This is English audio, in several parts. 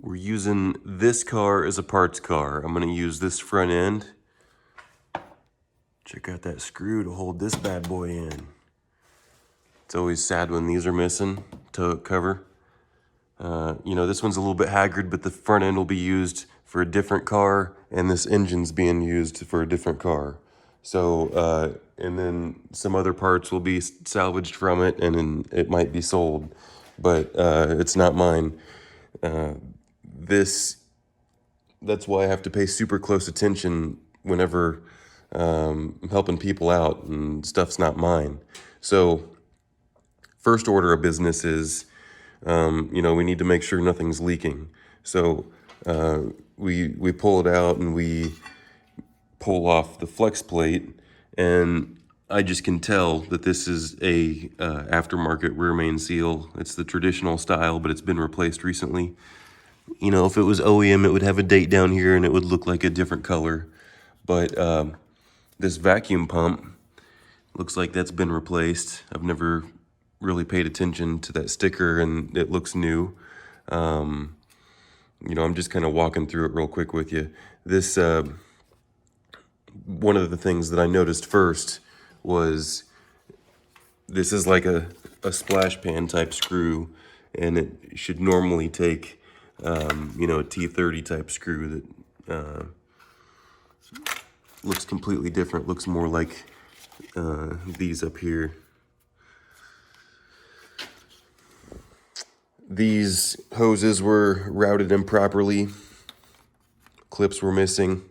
We're using this car as a parts car. I'm gonna use this front end. Check out that screw to hold this bad boy in. It's always sad when these are missing, toe cover. You know, this one's a little bit haggard, but the front end will be used for a different car, and this engine's being used for a different car. So, and then some other parts will be salvaged from it, and then it might be sold, but it's not mine. That's why I have to pay super close attention whenever I'm helping people out and stuff's not mine. So first order of business is, you know, we need to make sure nothing's leaking. So we pull it out and we pull off the flex plate, and I just can tell that this is a aftermarket rear main seal. It's the traditional style, but it's been replaced recently. You know, if it was OEM, it would have a date down here and it would look like a different color. But this vacuum pump looks like that's been replaced. I've never really paid attention to that sticker, and it looks new. You know, I'm just kind of walking through it real quick with you. This, one of the things that I noticed first was this is like a splash pan type screw, and it should normally take, you know, a T30 type screw that looks completely different, looks more like these up here. These hoses were routed improperly, clips were missing.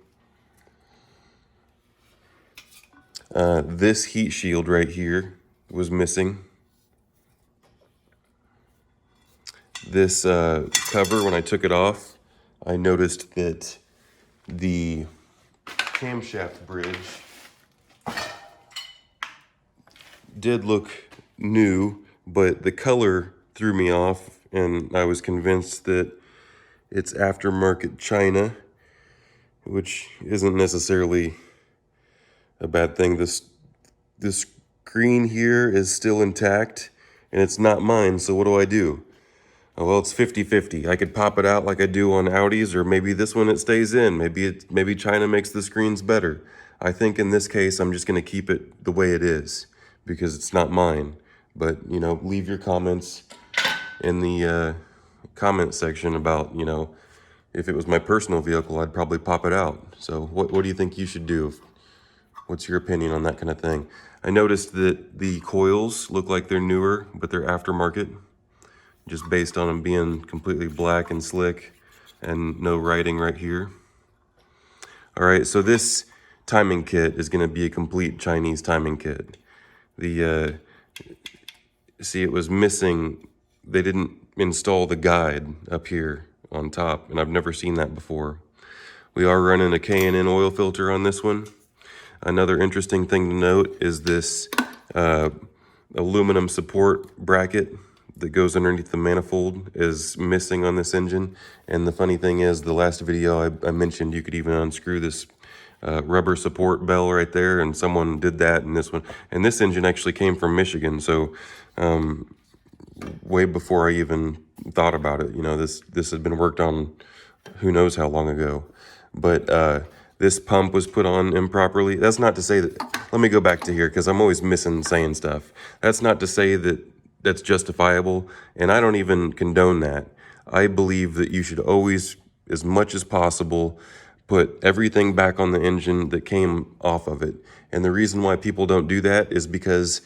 This heat shield right here was missing. This cover, when I took it off, I noticed that the camshaft bridge did look new, but the color threw me off, and I was convinced that it's aftermarket China, which isn't necessarily a bad thing. This screen here is still intact, and it's not mine, so what do? Oh, well, it's 50-50. I could pop it out like I do on Audis, or maybe this one it stays in. Maybe China makes the screens better. I think in this case, I'm just gonna keep it the way it is because it's not mine. But, you know, leave your comments in the comment section about, you know, if it was my personal vehicle, I'd probably pop it out. So what do you think you should do? What's your opinion on that kind of thing? I noticed that the coils look like they're newer, but they're aftermarket, just based on them being completely black and slick and no writing right here. All right, so this timing kit is gonna be a complete Chinese timing kit. See, it was missing, they didn't install the guide up here on top, and I've never seen that before. We are running a K&N oil filter on this one. Another interesting thing to note is this aluminum support bracket that goes underneath the manifold is missing on this engine. And the funny thing is, the last video I mentioned you could even unscrew this rubber support bell right there, and someone did that in this one. And this engine actually came from Michigan, so way before I even thought about it. You know, this had been worked on who knows how long ago. But this pump was put on improperly. That's not to say that, let me go back to here because I'm always missing saying stuff. That's not to say that that's justifiable, and I don't even condone that. I believe that you should always, as much as possible, put everything back on the engine that came off of it. And the reason why people don't do that is because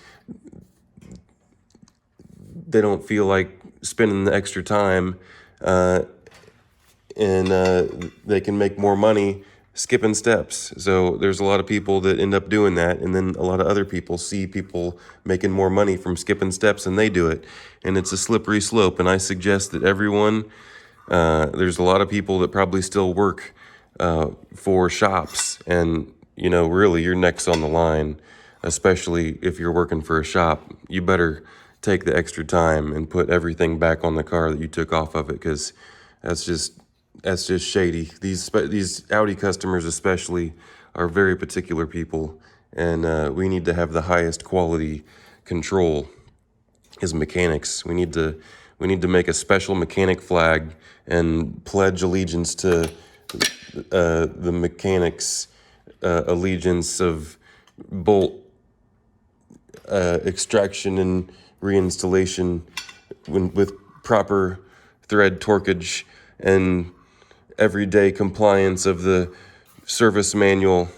they don't feel like spending the extra time and they can make more money skipping steps. So there's a lot of people that end up doing that, and then a lot of other people see people making more money from skipping steps and they do it. And it's a slippery slope, and I suggest that everyone, there's a lot of people that probably still work for shops, and you know, really your neck's on the line, especially if you're working for a shop. You better take the extra time and put everything back on the car that you took off of it, because that's just shady. These Audi customers especially are very particular people, and we need to have the highest quality control as mechanics. We need to make a special mechanic flag and pledge allegiance to the mechanics' allegiance of bolt extraction and reinstallation with proper thread torquage and everyday compliance of the service manual.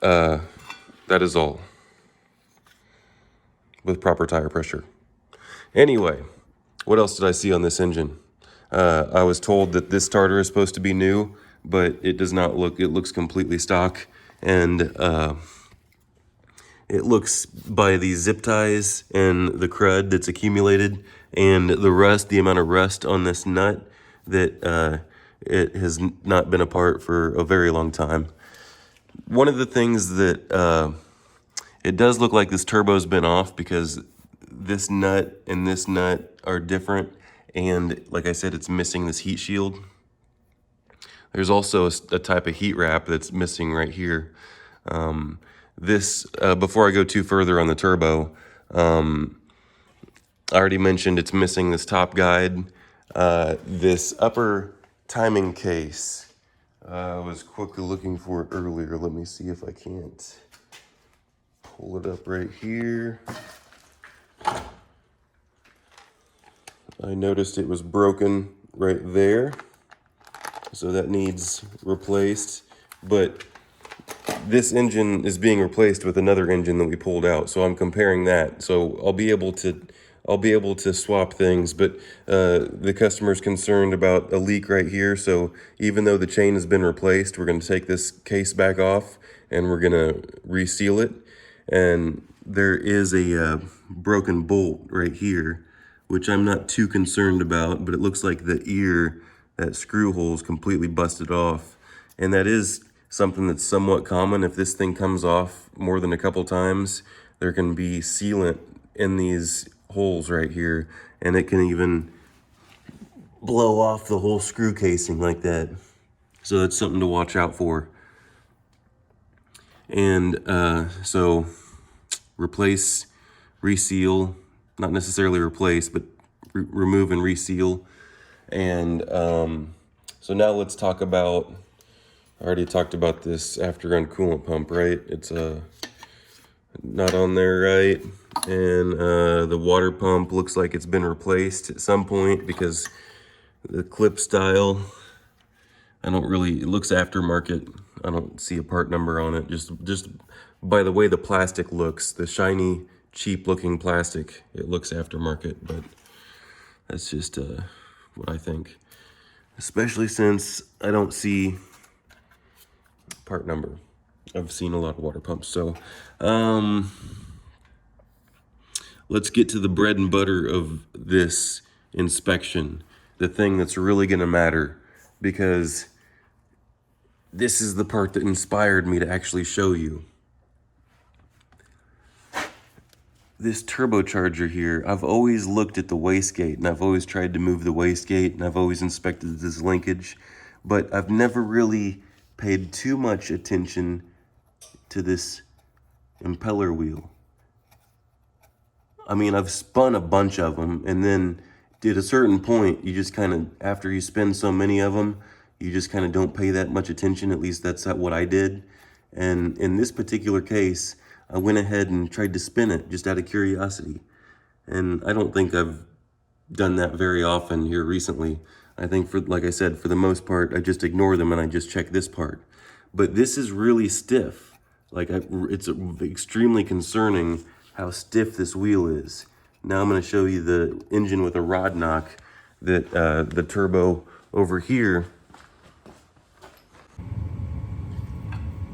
That is all. With proper tire pressure. Anyway, what else did I see on this engine? I was told that this starter is supposed to be new, but it does not look, it looks completely stock. And it looks by the zip ties and the crud that's accumulated and the rust, the amount of rust on this nut, that it has not been apart for a very long time. One of the things that it does look like this turbo's been off, because this nut and this nut are different, and like I said, it's missing this heat shield. There's also a type of heat wrap that's missing right here. Before I go too further on the turbo, I already mentioned it's missing this top guide. This upper timing case, I was quickly looking for it earlier. Let me see if I can't pull it up right here. I noticed it was broken right there, so that needs replaced. But this engine is being replaced with another engine that we pulled out, so I'm comparing that. So I'll be able to swap things, but the customer's concerned about a leak right here. So even though the chain has been replaced, we're going to take this case back off and we're going to reseal it. And there is a broken bolt right here, which I'm not too concerned about, but it looks like the ear, that screw hole, is completely busted off. And that is something that's somewhat common. If this thing comes off more than a couple times, there can be sealant in these holes right here, and it can even blow off the whole screw casing like that. So that's something to watch out for. And so replace, reseal, not necessarily replace, but remove and reseal. And so now let's talk about, I already talked about this after-run coolant pump, right? It's not on there, right? And the water pump looks like it's been replaced at some point, because the clip style, it looks aftermarket. I don't see a part number on it. Just by the way the plastic looks, the shiny, cheap looking plastic, it looks aftermarket, but that's just what I think. Especially since I don't see part number. I've seen a lot of water pumps. So let's get to the bread and butter of this inspection, the thing that's really going to matter, because this is the part that inspired me to actually show you. This turbocharger here, I've always looked at the wastegate, and I've always tried to move the wastegate, and I've always inspected this linkage, but I've never really paid too much attention to this impeller wheel. I mean, I've spun a bunch of them, and then at a certain point, you just kind of, after you spin so many of them, you just kind of don't pay that much attention. At least that's what I did. And in this particular case, I went ahead and tried to spin it just out of curiosity. And I don't think I've done that very often here recently. I think, like I said, for the most part, I just ignore them and I just check this part. But this is really stiff. Like, it's extremely concerning how stiff this wheel is. Now I'm going to show you the engine with a rod knock, that the turbo over here.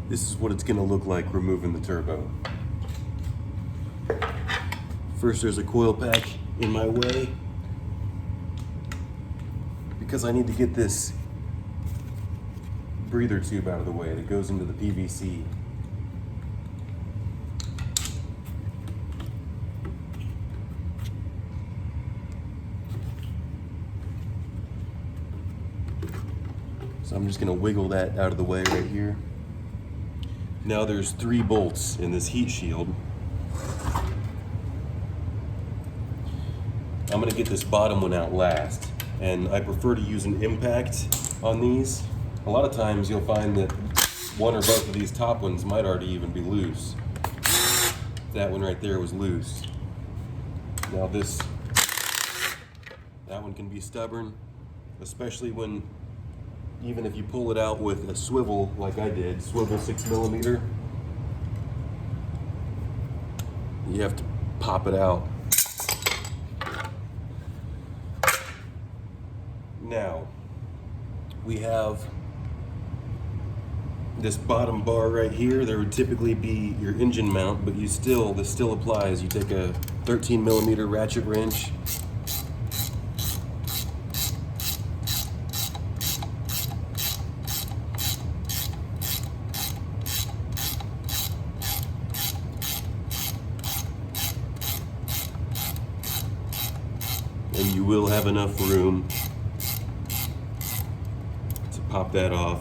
This is what it's going to look like removing the turbo. First, there's a coil pack in my way, because I need to get this breather tube out of the way that goes into the PVC. So I'm just going to wiggle that out of the way right here. Now there's 3 bolts in this heat shield. I'm going to get this bottom one out last, and I prefer to use an impact on these. A lot of times you'll find that one or both of these top ones might already even be loose. That one right there was loose. Now that one can be stubborn, especially when, even if you pull it out with a swivel like I did, swivel 6mm, you have to pop it out. Now, we have this bottom bar right here. There would typically be your engine mount, but this still applies. You take a 13mm ratchet wrench, and you will have enough room to pop that off.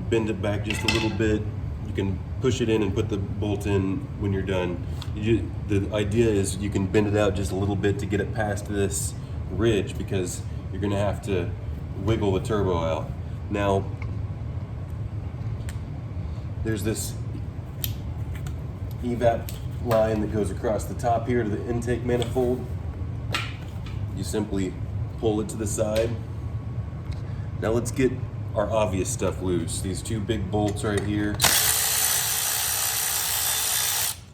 Bend it back just a little bit. You can push it in and put the bolt in when you're done. The idea is you can bend it out just a little bit to get it past this ridge, because you're gonna have to wiggle the turbo out. Now, there's this evap line that goes across the top here to the intake manifold. You simply pull it to the side. Now let's get our obvious stuff loose. These two big bolts right here.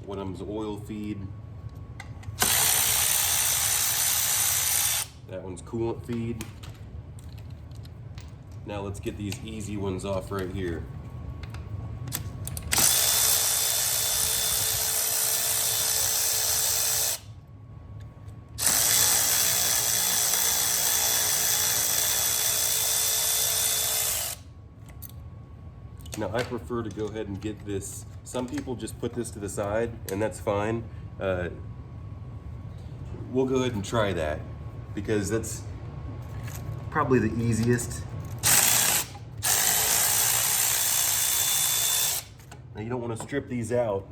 One of them's oil feed. That one's coolant feed. Now let's get these easy ones off right here. Now I prefer to go ahead and get this. Some people just put this to the side, and that's fine. We'll go ahead and try that, because that's probably the easiest. Now you don't want to strip these out.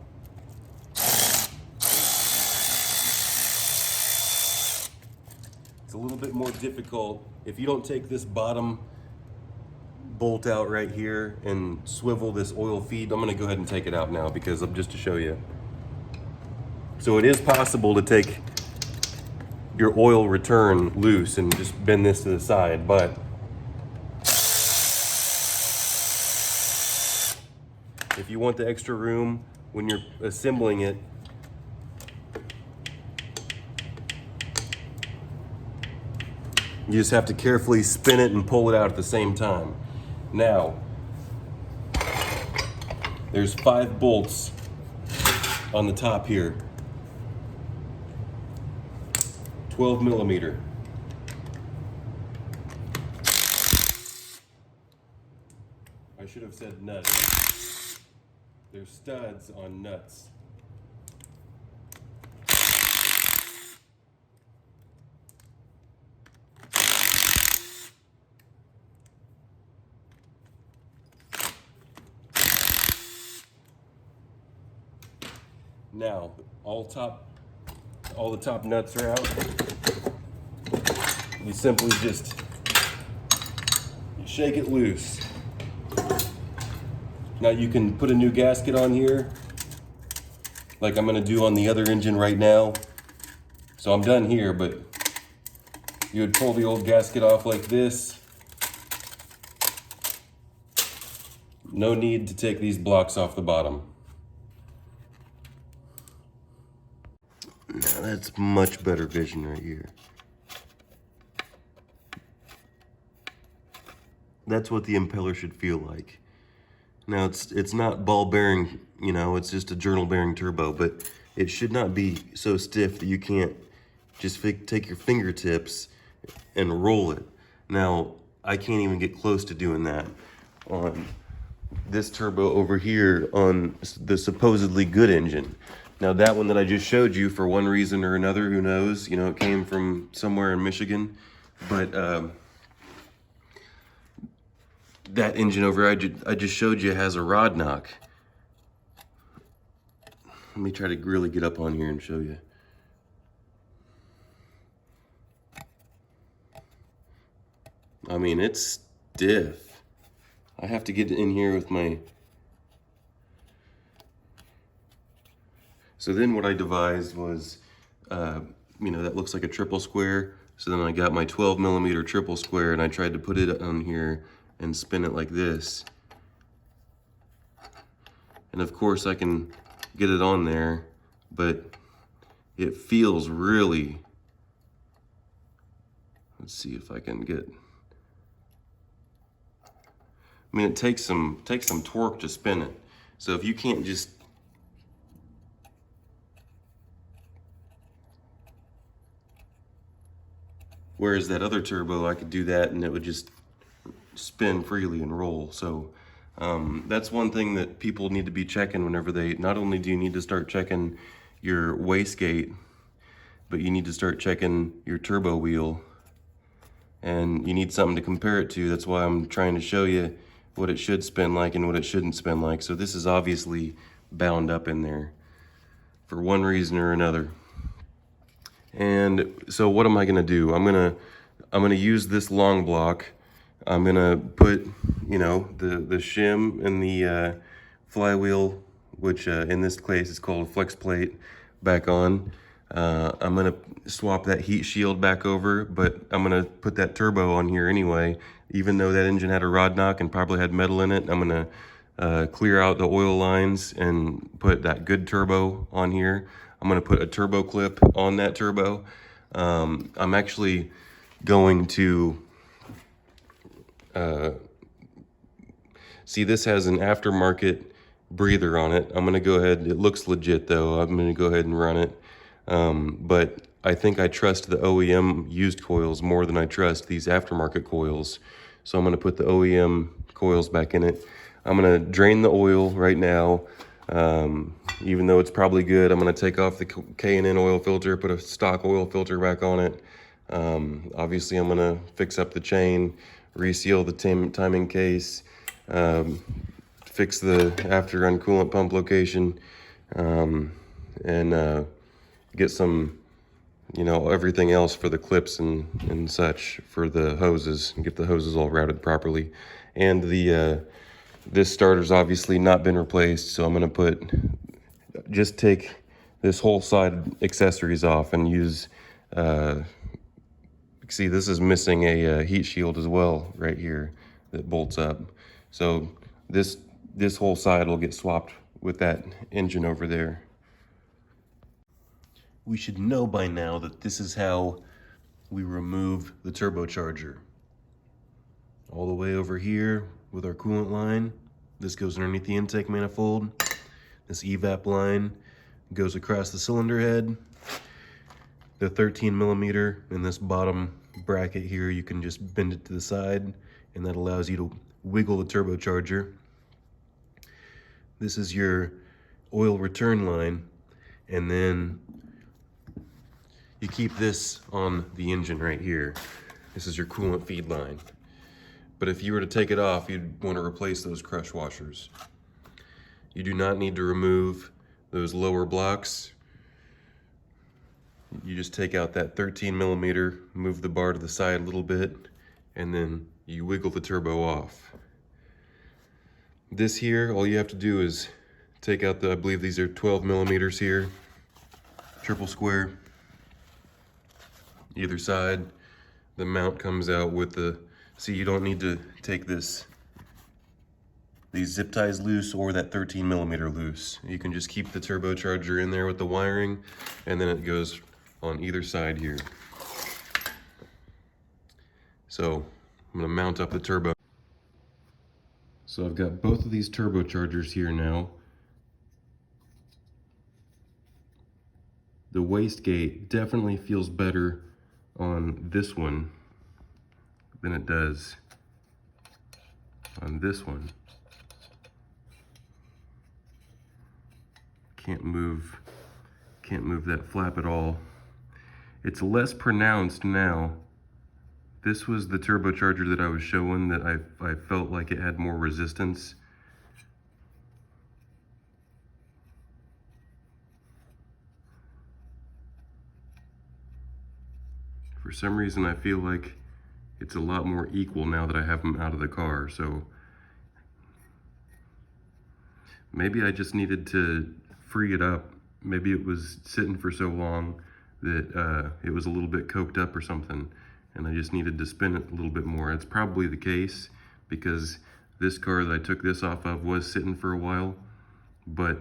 It's a little bit more difficult if you don't take this bottom bolt out right here and swivel this oil feed. I'm gonna go ahead and take it out now, because just to show you. So it is possible to take your oil return loose and just bend this to the side, but if you want the extra room when you're assembling it, you just have to carefully spin it and pull it out at the same time. Now, there's 5 bolts on the top here. 12mm. I should have said nuts. There's studs on nuts. Now, all the top nuts are out. You simply just shake it loose. Now you can put a new gasket on here, like I'm gonna do on the other engine right now. So I'm done here, but you would pull the old gasket off like this. No need to take these blocks off the bottom. Now that's much better vision right here. That's what the impeller should feel like. Now it's not ball bearing, you know, it's just a journal bearing turbo, but it should not be so stiff that you can't just take your fingertips and roll it. Now, I can't even get close to doing that on this turbo over here on the supposedly good engine. Now that one that I just showed you, for one reason or another, who knows, you know, it came from somewhere in Michigan, but that engine over I just showed you has a rod knock. Let me try to really get up on here and show you. I mean, it's stiff. I have to get in here with my... So then what I devised was, you know, that looks like a triple square. So then I got my 12mm triple square and I tried to put it on here and spin it like this. And of course I can get it on there, but it feels really... Let's see if I can get... I mean, it takes some torque to spin it. So if you can't just... Whereas that other turbo, I could do that and it would just spin freely and roll. So that's one thing that people need to be checking whenever they... Not only do you need to start checking your wastegate, but you need to start checking your turbo wheel. And you need something to compare it to. That's why I'm trying to show you what it should spin like and what it shouldn't spin like. So this is obviously bound up in there for one reason or another. And so what am I gonna do? I'm gonna use this long block. I'm gonna put, you know, the shim and the flywheel, which in this case is called a flex plate, back on. I'm gonna swap that heat shield back over, but I'm gonna put that turbo on here anyway. Even though that engine had a rod knock and probably had metal in it, I'm gonna clear out the oil lines and put that good turbo on here. I'm gonna put a turbo clip on that turbo. I'm actually going to, see, this has an aftermarket breather on it. I'm gonna go ahead, it looks legit though, I'm gonna go ahead and run it. But I think I trust the OEM used coils more than I trust these aftermarket coils. So I'm gonna put the OEM coils back in it. I'm gonna drain the oil right now. Even though it's probably good, I'm gonna take off the K&N oil filter, put a stock oil filter back on it. Obviously I'm gonna fix up the chain, reseal the timing case, fix the after run coolant pump location, and get some, you know, everything else for the clips and such for the hoses, and get the hoses all routed properly. And the this starter's obviously not been replaced, so I'm gonna just take this whole side accessories off and use, see, this is missing a heat shield as well right here that bolts up. So this whole side will get swapped with that engine over there. We should know by now that this is how we remove the turbocharger. All the way over here with our coolant line. This goes underneath the intake manifold. This evap line goes across the cylinder head. The 13mm in this bottom bracket here, you can just bend it to the side, and that allows you to wiggle the turbocharger. This is your oil return line, and then you keep this on the engine right here. This is your coolant feed line. But if you were to take it off, you'd want to replace those crush washers. You do not need to remove those lower blocks. You just take out that 13mm, move the bar to the side a little bit, and then you wiggle the turbo off. This here, all you have to do is take out I believe these are 12mm here, triple square, either side. The mount comes out with see, you don't need to take these zip ties loose or that 13mm loose. You can just keep the turbocharger in there with the wiring, and then it goes on either side here. So I'm gonna mount up the turbo. So I've got both of these turbochargers here now. The wastegate definitely feels better on this one than it does on this one. Can't move that flap at all. It's less pronounced now. This was the turbocharger that I was showing that I felt like it had more resistance. For some reason, I feel like it's a lot more equal now that I have them out of the car. So maybe I just needed to free it up. Maybe it was sitting for so long that it was a little bit coked up or something, and I just needed to spin it a little bit more. It's probably the case, because this car that I took this off of was sitting for a while, but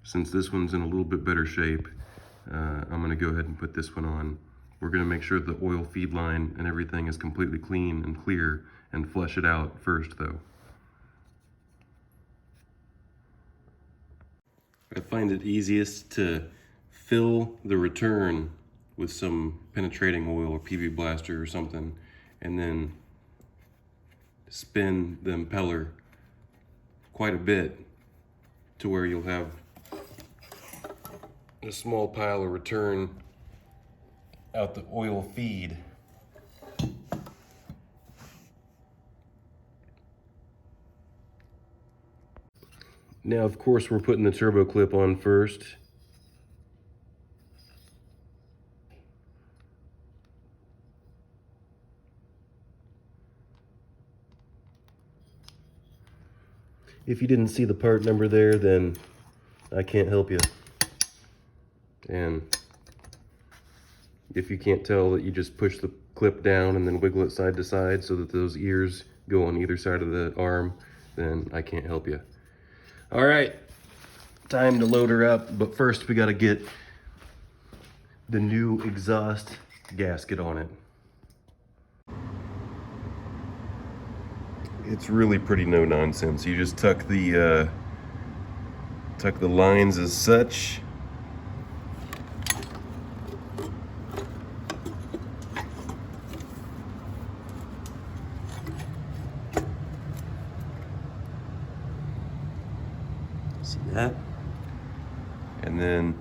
since this one's in a little bit better shape, I'm gonna go ahead and put this one on. We're gonna make sure the oil feed line and everything is completely clean and clear, and flush it out first though. I find it easiest to fill the return with some penetrating oil or PV blaster or something, and then spin the impeller quite a bit to where you'll have a small pile of return out the oil feed. Now, of course, we're putting the turbo clip on first. If you didn't see the part number there, then I can't help you. And if you can't tell that you just push the clip down and then wiggle it side to side so that those ears go on either side of the arm, then I can't help you. All right, time to load her up, but first we gotta get the new exhaust gasket on it. It's really pretty no nonsense. You just tuck the lines as such. See that? And then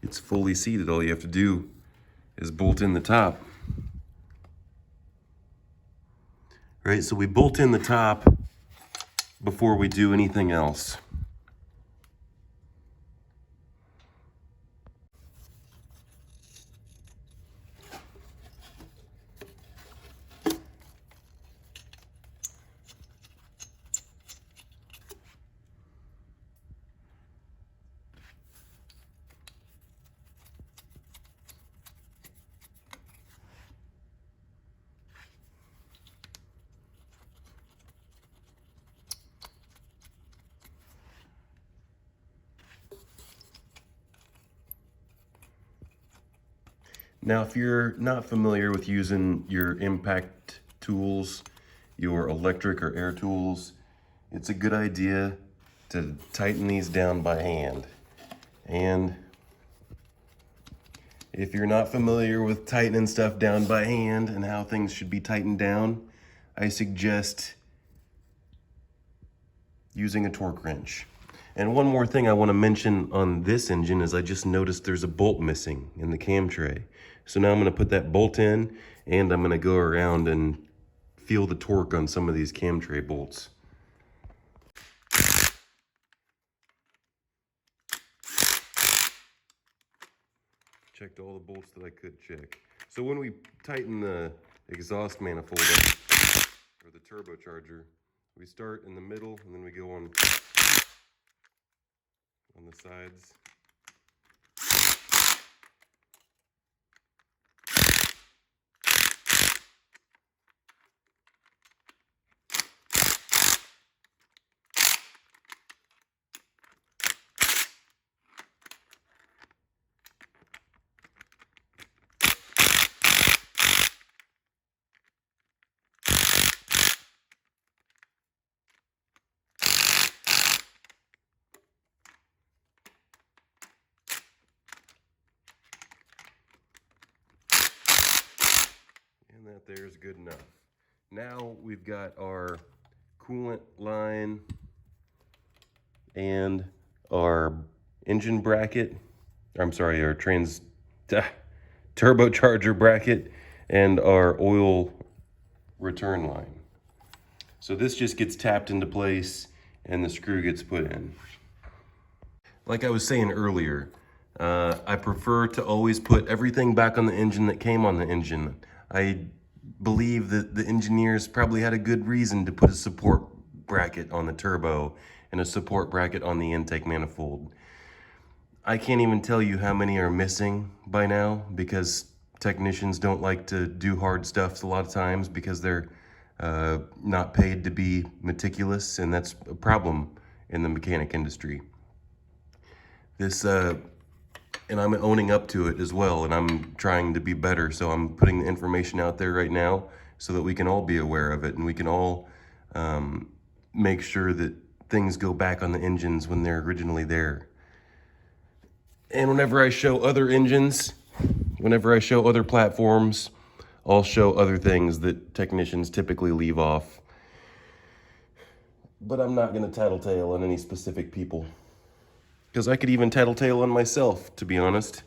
it's fully seated. All you have to do is bolt in the top. Right, so we bolt in the top before we do anything else. Now, if you're not familiar with using your impact tools, your electric or air tools, it's a good idea to tighten these down by hand. And if you're not familiar with tightening stuff down by hand and how things should be tightened down, I suggest using a torque wrench. And one more thing I want to mention on this engine is I just noticed there's a bolt missing in the cam tray. So now I'm going to put that bolt in, and I'm going to go around and feel the torque on some of these cam tray bolts. Checked all the bolts that I could check. So when we tighten the exhaust manifold up, or the turbocharger, we start in the middle and then we go on the sides. And that there's good enough. Now we've got our coolant line and our engine bracket, I'm sorry, our turbocharger bracket and our oil return line. So this just gets tapped into place and the screw gets put in. Like I was saying earlier, I prefer to always put everything back on the engine that came on the engine. I believe that the engineers probably had a good reason to put a support bracket on the turbo and a support bracket on the intake manifold. I can't even tell you how many are missing by now, because technicians don't like to do hard stuff a lot of times because they're not paid to be meticulous, and that's a problem in the mechanic industry. And I'm owning up to it as well, and I'm trying to be better, so I'm putting the information out there right now so that we can all be aware of it, and we can all make sure that things go back on the engines when they're originally there. And whenever I show other engines, whenever I show other platforms, I'll show other things that technicians typically leave off. But I'm not going to tattletale on any specific people, because I could even tattletale on myself, to be honest.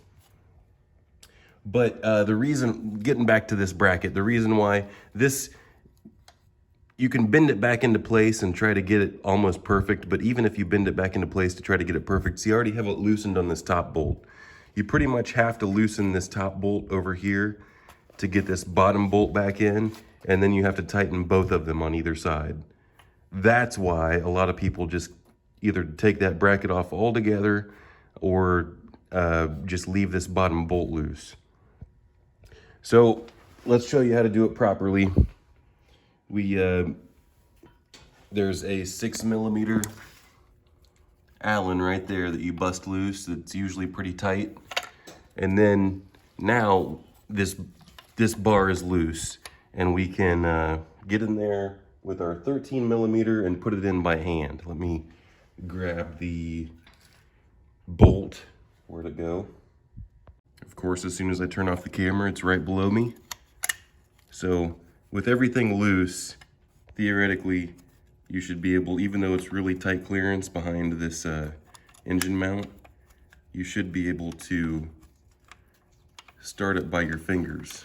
But the reason, getting back to this bracket, the reason why this, you can bend it back into place and try to get it almost perfect, but even if you bend it back into place to try to get it perfect, see, I already have it loosened on this top bolt. You pretty much have to loosen this top bolt over here to get this bottom bolt back in, and then you have to tighten both of them on either side. That's why a lot of people just either take that bracket off altogether or just leave this bottom bolt loose. So let's show you how to do it properly. There's a 6mm Allen right there that you bust loose. That's usually pretty tight. And then now this bar is loose, and we can get in there with our 13mm and put it in by hand. Let me grab the bolt. Where'd it go? Of course, as soon as I turn off the camera, it's right below me. So with everything loose, theoretically, you should be able, even though it's really tight clearance behind this engine mount, you should be able to start it by your fingers.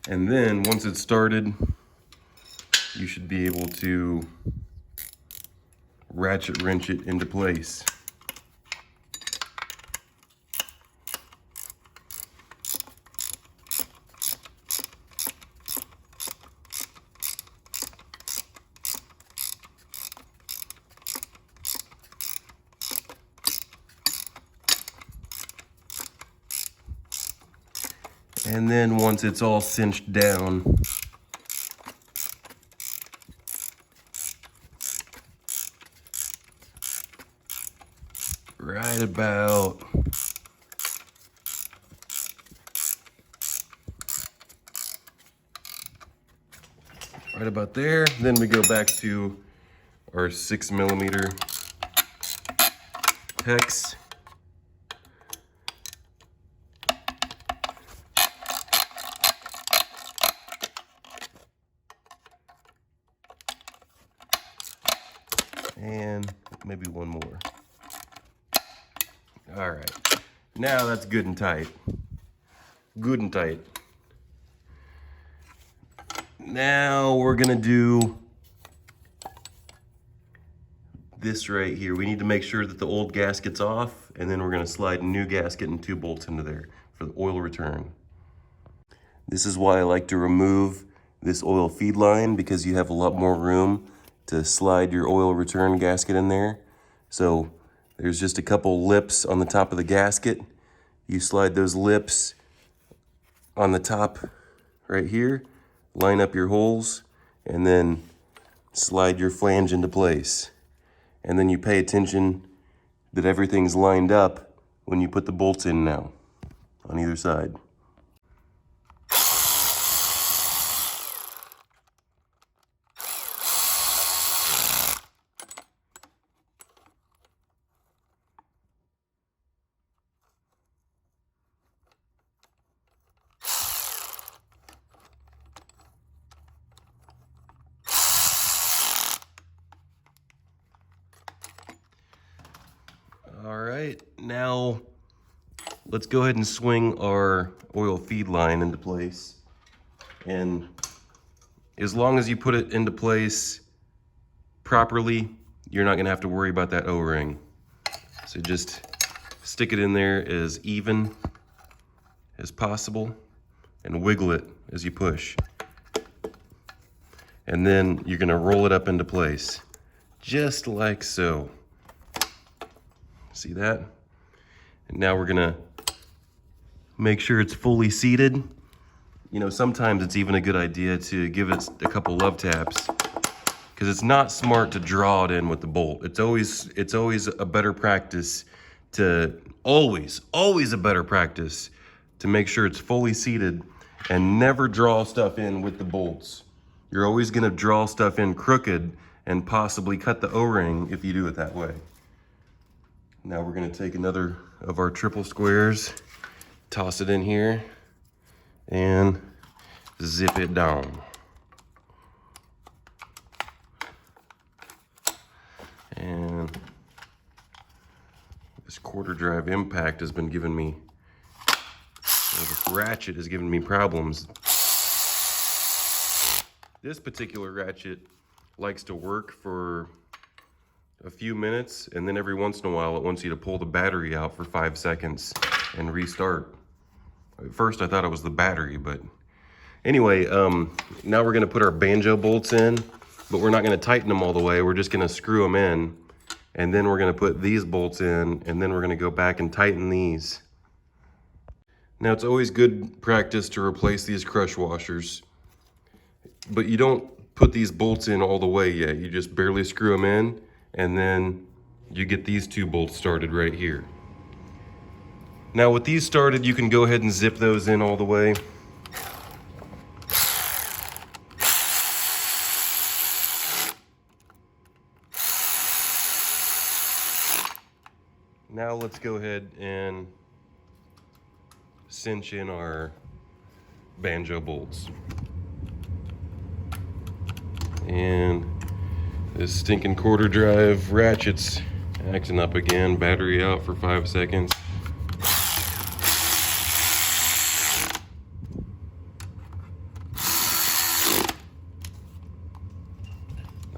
And then once it's started, you should be able to ratchet wrench it into place. And then once it's all cinched down, right about there, then we go back to our 6mm hex. And maybe one more. All right, now that's good and tight. Good and tight. Now we're gonna do this right here. We need to make sure that the old gasket's off, and then we're gonna slide a new gasket and 2 bolts into there for the oil return. This is why I like to remove this oil feed line, because you have a lot more room to slide your oil return gasket in there. So there's just a couple lips on the top of the gasket. You slide those lips on the top right here, line up your holes, and then slide your flange into place. And then you pay attention that everything's lined up when you put the bolts in now on either side. All right, now let's go ahead and swing our oil feed line into place. And as long as you put it into place properly, you're not gonna have to worry about that O-ring. So just stick it in there as even as possible and wiggle it as you push. And then you're gonna roll it up into place, just like so. See that? And now we're gonna make sure it's fully seated. You know, sometimes it's even a good idea to give it a couple love taps, because it's not smart to draw it in with the bolt. It's always a better practice to, always a better practice to make sure it's fully seated and never draw stuff in with the bolts. You're always gonna draw stuff in crooked and possibly cut the O-ring if you do it that way. Now we're gonna take another of our triple squares, toss it in here, and zip it down. And this quarter drive impact has been giving me, this ratchet has given me problems. This particular ratchet likes to work for a few minutes, and then every once in a while it wants you to pull the battery out for 5 seconds and restart. At first I thought it was the battery, but anyway, now we're gonna put our banjo bolts in, but we're not gonna tighten them all the way. We're just gonna screw them in, and then we're gonna put these bolts in, and then we're gonna go back and tighten these. Now it's always good practice to replace these crush washers, but you don't put these bolts in all the way yet. You just barely screw them in, and then you get these two bolts started right here. Now with these started, you can go ahead and zip those in all the way. Now let's go ahead and cinch in our banjo bolts. And this stinking quarter drive ratchet's acting up again. Battery out for 5 seconds.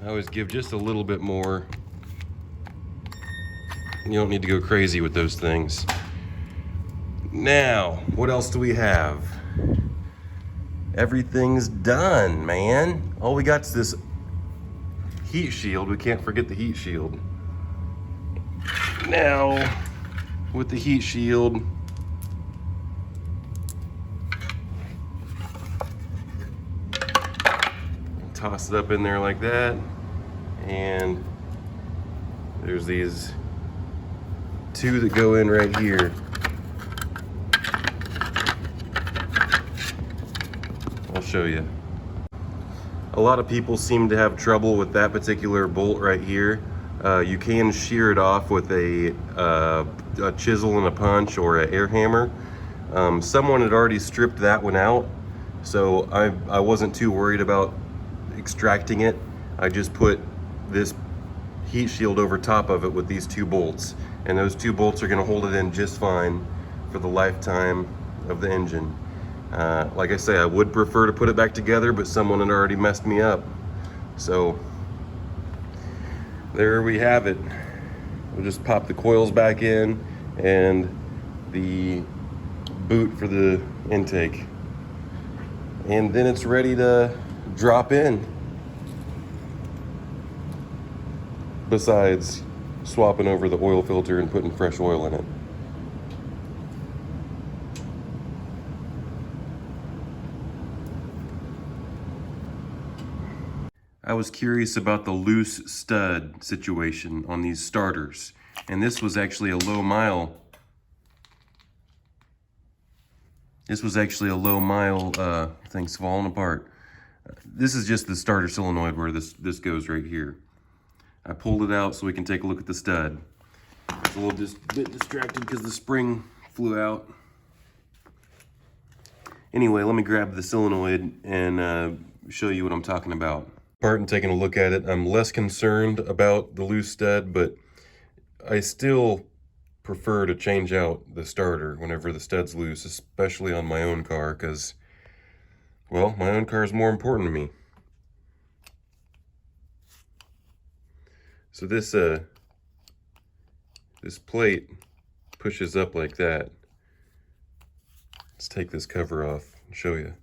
I always give just a little bit more. You don't need to go crazy with those things. Now, what else do we have? Everything's done, man. All we got is this heat shield. We can't forget the heat shield. Now, with the heat shield, toss it up in there like that, and there's these two that go in right here. I'll show you. A lot of people seem to have trouble with that particular bolt right here. You can shear it off with a chisel and a punch or an air hammer. Someone had already stripped that one out, so I wasn't too worried about extracting it. I just put this heat shield over top of it with these two bolts, and those two bolts are going to hold it in just fine for the lifetime of the engine. Like I say, I would prefer to put it back together, but someone had already messed me up. So there we have it. We'll just pop the coils back in and the boot for the intake, and then it's ready to drop in. Besides swapping over the oil filter and putting fresh oil in it. I was curious about the loose stud situation on these starters, and this was actually a low mile. Thing's falling apart. This is just the starter solenoid where this goes right here. I pulled it out so we can take a look at the stud. I was a little bit distracted because the spring flew out. Anyway, let me grab the solenoid and show you what I'm talking about. Apart and taking a look at it, I'm less concerned about the loose stud, but I still prefer to change out the starter whenever the stud's loose, especially on my own car, because, well, my own car is more important to me. So this plate pushes up like that. Let's take this cover off and show you.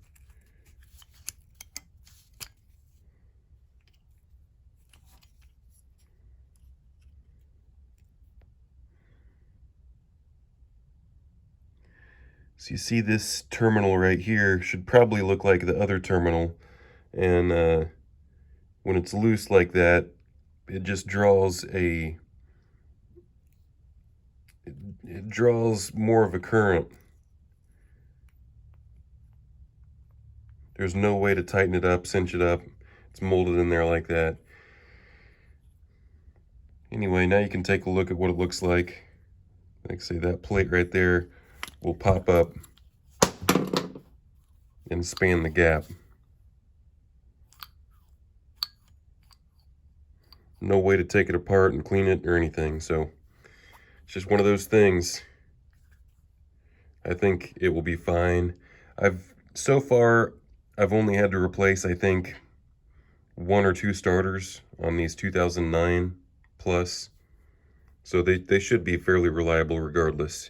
So you see this terminal right here should probably look like the other terminal, and when it's loose like that, it just draws it draws more of a current. There's no way to tighten it up, cinch it up. It's molded in there like that. Anyway, now you can take a look at what it looks like. Like I say, that plate right there will pop up and span the gap. No way to take it apart and clean it or anything, so it's just one of those things. I think it will be fine. So far I've only had to replace, I think, 1 or 2 starters on these 2009 plus, so they should be fairly reliable regardless.